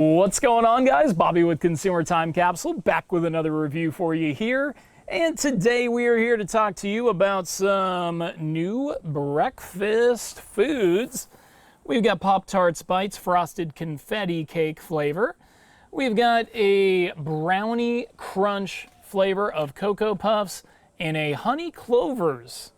What's going on, guys? Bobby with Consumer Time Capsule, back with another review for you here. And today we are here to talk to you about some new breakfast foods. We've got Pop-Tarts Bites Frosted Confetti Cake flavor. We've got a Brownie Crunch flavor of Cocoa Puffs and a Honey Clovers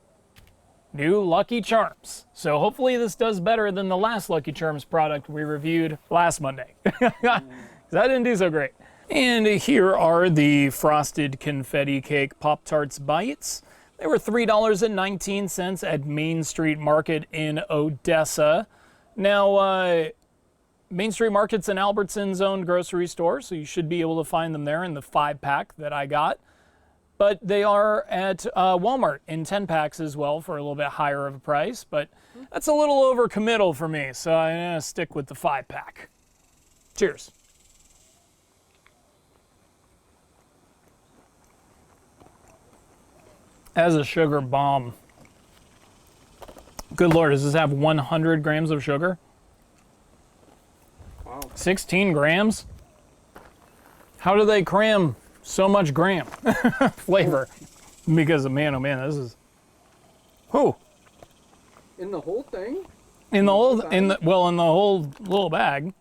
new Lucky Charms. So hopefully this does better than the last Lucky Charms product we reviewed last Monday. That didn't do so great. And here are the Frosted Confetti Cake Pop-Tarts Bites. They were $3.19 at Main Street Market in Odessa. Now, Main Street Market's an Albertsons owned grocery store, so you should be able to find them there in the 5-pack that I got. But they are at Walmart in 10-packs as well for a little bit higher of a price. But that's a little over-committal for me, so I'm going to stick with the 5-pack. Cheers. As a sugar bomb. Good Lord, does this have 100 grams of sugar? Wow. 16 grams? How do they cram so much gram flavor? Because man, oh man, this is, whew. In the whole thing? In the whole little bag.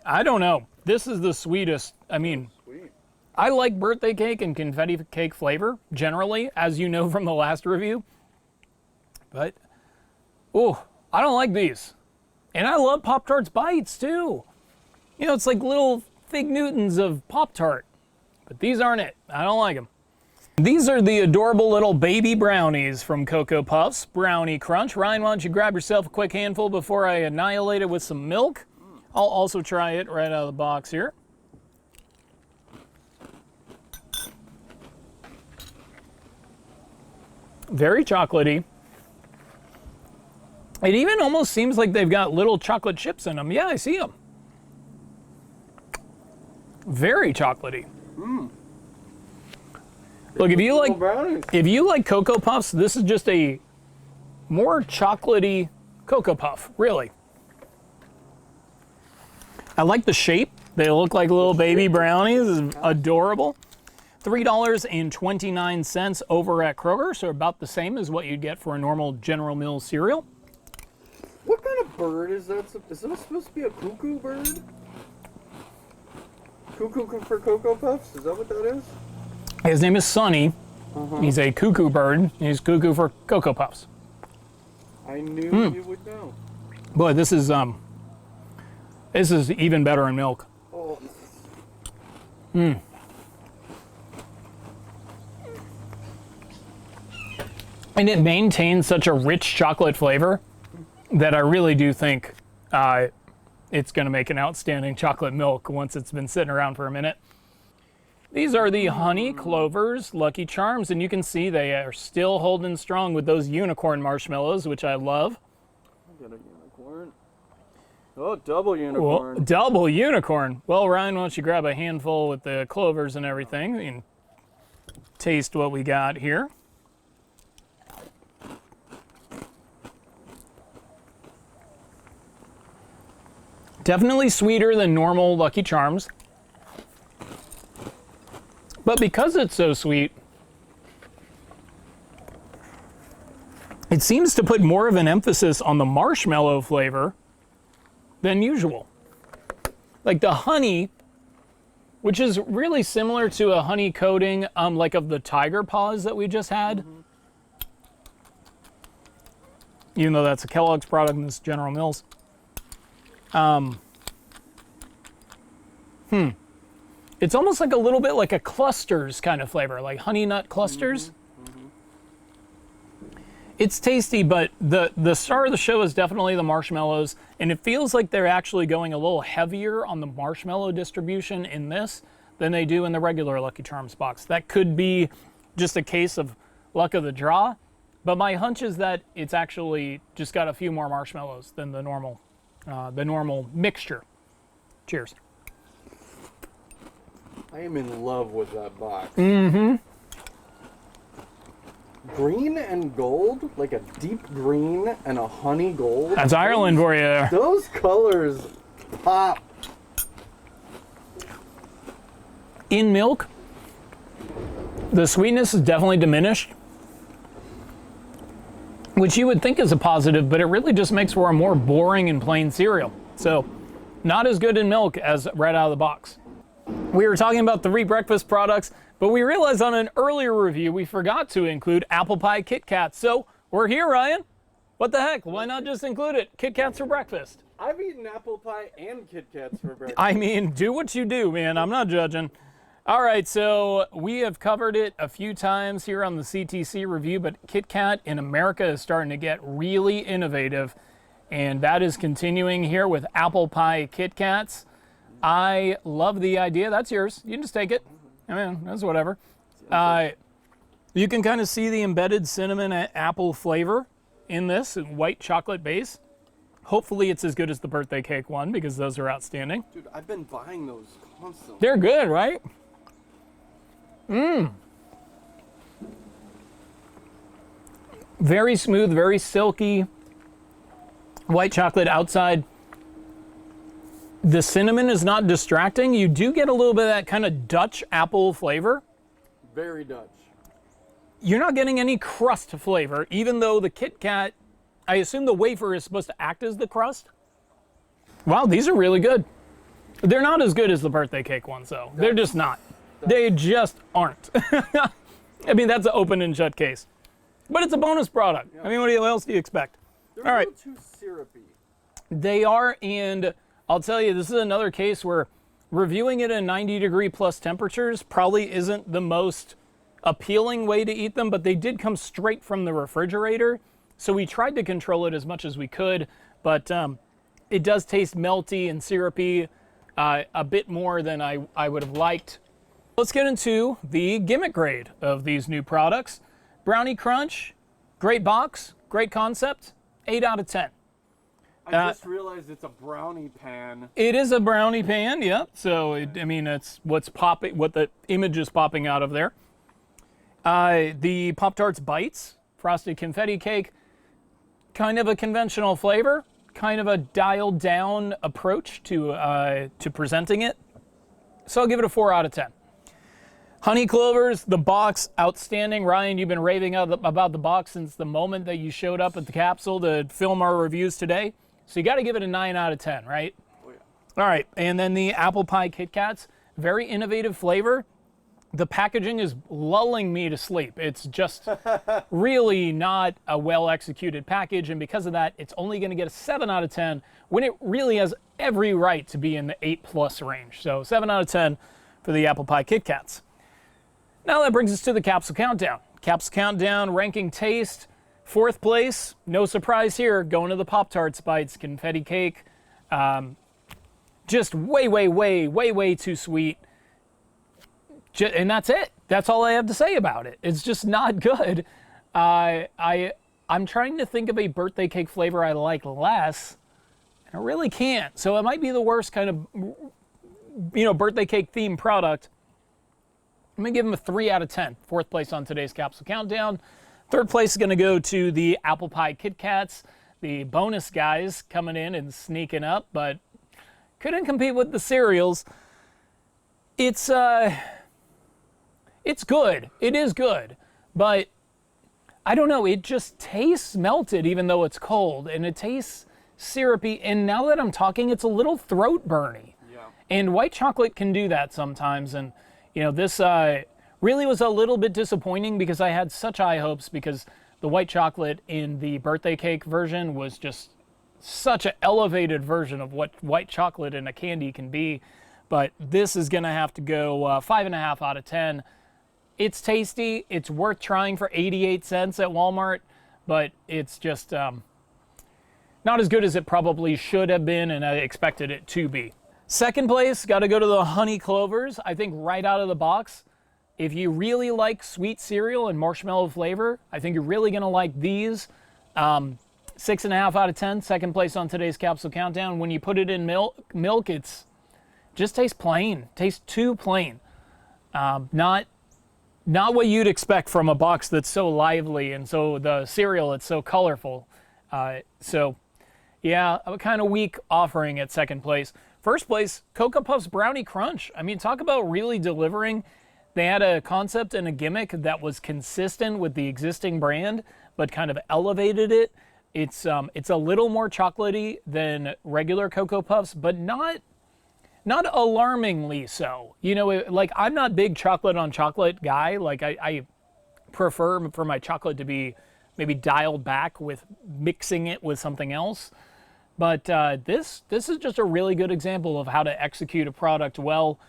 I don't know. This is the sweetest. I mean, Sweet. I like birthday cake and confetti cake flavor generally, as you know from the last review. But, oh, I don't like these. And I love Pop-Tarts Bites too. You know, it's like little Fig Newtons of Pop-Tart. But these aren't it. I don't like them. These are the adorable little baby brownies from Cocoa Puffs, Brownie Crunch. Ryan, why don't you grab yourself a quick handful before I annihilate it with some milk? I'll also try it right out of the box here. Very chocolatey. It even almost seems like they've got little chocolate chips in them. Yeah, I see them. Very chocolatey. Look, if you like Cocoa Puffs, this is just a more chocolatey Cocoa Puff, really. I like the shape. They look like little baby brownies. It's adorable. $3.29 over at Kroger, so about the same as what you'd get for a normal General Mills cereal. What kind of bird is that? Is that supposed to be a cuckoo bird? Cuckoo for Cocoa Puffs? Is that what that is? His name is Sonny. He's a cuckoo bird. He's cuckoo for Cocoa Puffs. I knew you would know. Boy, this is even better in milk. Oh. And it maintains such a rich chocolate flavor that I really do think it's going to make an outstanding chocolate milk once it's been sitting around for a minute. These are the Honey Clovers Lucky Charms, and you can see they are still holding strong with those unicorn marshmallows, which I love. I got a unicorn. Oh, double unicorn. Well, double unicorn. Well, Ryan, why don't you grab a handful with the clovers and everything and taste what we got here. Definitely sweeter than normal Lucky Charms. But because it's so sweet, it seems to put more of an emphasis on the marshmallow flavor than usual. Like the honey, which is really similar to a honey coating, like of the Tiger Paws that we just had. Even though that's a Kellogg's product and this is General Mills. It's almost like a little bit like a clusters kind of flavor, like honey nut clusters. It's tasty, but the star of the show is definitely the marshmallows, and it feels like they're actually going a little heavier on the marshmallow distribution in this than they do in the regular Lucky Charms box. That could be just a case of luck of the draw, but my hunch is that it's actually just got a few more marshmallows than the normal mixture. Cheers. I am in love with that box. green and gold, like a deep green and a honey gold. That's Ireland for you there. Those colors pop. In milk, the sweetness is definitely diminished, which you would think is a positive, but it really just makes for a more boring and plain cereal. So, not as good in milk as right out of the box. We were talking about 3 breakfast products, but we realized on an earlier review we forgot to include apple pie KitKats. So, we're here, Ryan. What the heck? Why not just include it? KitKats for breakfast. I've eaten apple pie and KitKats for breakfast. I mean, do what you do, man. I'm not judging. All right, so we have covered it a few times here on the CTC review, but KitKat in America is starting to get really innovative, and that is continuing here with apple pie KitKats. I love the idea. That's yours. You can just take it. I mean, that's whatever. You can kind of see the embedded cinnamon and apple flavor in this white chocolate base. Hopefully it's as good as the birthday cake one, because those are outstanding. Dude, I've been buying those constantly. They're good, right? Very smooth, very silky. White chocolate outside. The cinnamon is not distracting. You do get a little bit of that kind of Dutch apple flavor. Very Dutch. You're not getting any crust flavor, even though the KitKat, I assume the wafer is supposed to act as the crust. Wow, these are really good. They're not as good as the birthday cake ones, though. They're just not. They just aren't. I mean, that's an open and shut case. But it's a bonus product. I mean, what else do you expect? They're All a right. little too syrupy. They are, and I'll tell you, this is another case where reviewing it at 90-degree plus temperatures probably isn't the most appealing way to eat them, but they did come straight from the refrigerator, so we tried to control it as much as we could, but it does taste melty and syrupy a bit more than I would have liked. Let's get into the gimmick grade of these new products. Brownie Crunch, great box, great concept, 8 out of 10. I just realized it's a brownie pan. It is a brownie pan, yeah. So, I mean, it's what's popping, what the image is popping out of there. The Pop-Tarts Bites, frosted confetti cake, kind of a conventional flavor, kind of a dialed down approach to presenting it. So I'll give it a 4 out of 10. Honey Clovers, the box, outstanding. Ryan, you've been raving about the box since the moment that you showed up at the capsule to film our reviews today. So you got to give it a 9 out of 10, right? Oh, yeah. All right, and then the apple pie KitKats, very innovative flavor. The packaging is lulling me to sleep. It's just really not a well-executed package, and because of that, it's only going to get a 7 out of 10 when it really has every right to be in the 8+ range. So 7 out of 10 for the apple pie KitKats. Now that brings us to the Capsule Countdown. Capsule Countdown ranking taste, 4th place, no surprise here, going to the Pop-Tarts Bites Confetti Cake. Just way too sweet. And that's it. That's all I have to say about it. It's just not good. I'm trying to think of a birthday cake flavor I like less, and I really can't. So it might be the worst kind of, birthday cake themed product. I'm going to give them a 3 out of 10. 4th place on today's Capsule Countdown. 3rd place is going to go to the apple pie KitKats. The bonus guys coming in and sneaking up, but couldn't compete with the cereals. It's good. It is good, but I don't know. It just tastes melted even though it's cold, and it tastes syrupy. And now that I'm talking, it's a little throat burny. Yeah. And white chocolate can do that sometimes. And this really was a little bit disappointing because I had such high hopes because the white chocolate in the birthday cake version was just such an elevated version of what white chocolate in a candy can be. But this is going to have to go 5.5 out of 10. It's tasty. It's worth trying for 88 cents at Walmart, but it's just not as good as it probably should have been, and I expected it to be. 2nd place, got to go to the Honey Clovers. I think right out of the box, if you really like sweet cereal and marshmallow flavor, I think you're really going to like these. 6.5 out of 10, 2nd place on today's Capsule Countdown. When you put it in milk, it's just tastes plain. Tastes too plain. Not what you'd expect from a box that's so lively, and so the cereal, it's so colorful. So yeah, a kind of weak offering at 2nd place. First place, Cocoa Puffs Brownie Crunch. I mean, talk about really delivering. They had a concept and a gimmick that was consistent with the existing brand, but kind of elevated it. It's a little more chocolatey than regular Cocoa Puffs, but not alarmingly so. You know, like, I'm not big chocolate on chocolate guy. Like, I prefer for my chocolate to be maybe dialed back with mixing it with something else. But this is just a really good example of how to execute a product well.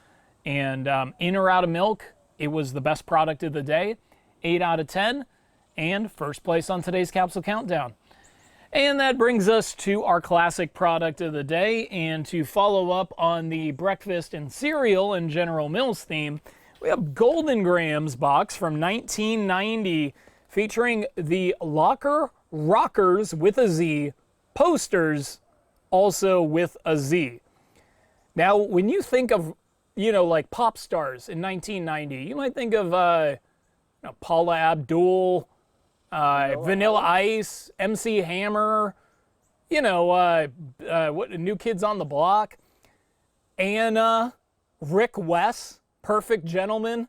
And in or out of milk, it was the best product of the day. 8 out of 10, and first place on today's Capsule Countdown. And that brings us to our classic product of the day. And to follow up on the breakfast and cereal and General Mills theme, we have Golden Grams box from 1990 featuring the Locker Rockers with a Z posters, also with a Z. Now, when you think of, you know, like pop stars in 1990, you might think of Paula Abdul, Vanilla Ice, MC Hammer, you know, what New Kids on the Block, Anna, Rick West, Perfect Gentleman.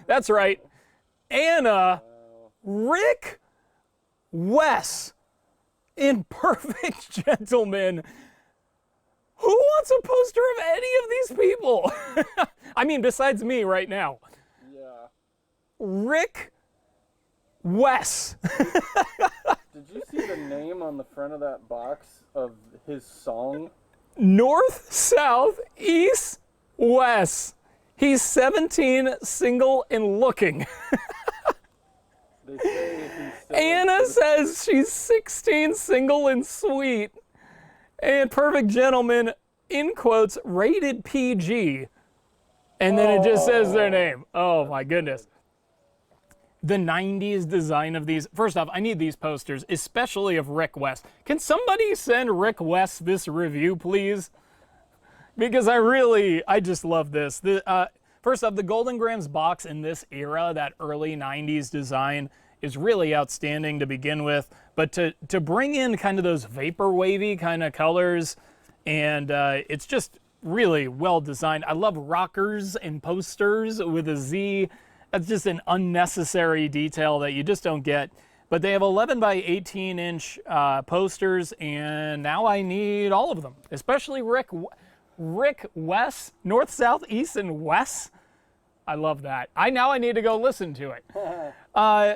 That's right, Anna, Rick West in Perfect Gentleman. Who wants a poster of any of these people? I mean, besides me right now. Yeah. Rick West. Did you see the name on the front of that box of his song? North, South, East, West. He's 17, single, and looking. They say he's still Anna says she's 16, single, and sweet. And Perfect Gentleman, in quotes, rated PG. And then it just says their name. Oh my goodness. The 90s design of these. First off, I need these posters, especially of Rick West. Can somebody send Rick West this review, please? Because I just love this. First off, the Golden Grams box in this era, that early 90s design, is really outstanding to begin with. But to bring in kind of those vapor wavy kind of colors, and it's just really well designed. I love rockers and posters with a Z. That's just an unnecessary detail that you just don't get. But they have 11 by 18 inch posters, and now I need all of them, especially Rick West, North, South, East, and West. I love that. Now I need to go listen to it.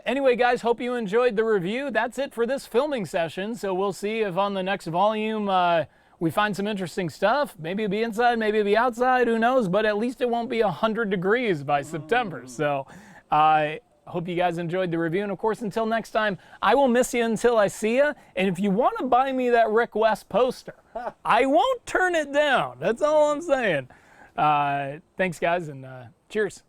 Anyway, guys, hope you enjoyed the review. That's it for this filming session. So we'll see if on the next volume we find some interesting stuff. Maybe it'll be inside, maybe it'll be outside, who knows? But at least it won't be 100 degrees by September. So I hope you guys enjoyed the review. And of course, until next time, I will miss you until I see you. And if you want to buy me that Rick West poster, I won't turn it down. That's all I'm saying. Thanks, guys, and cheers.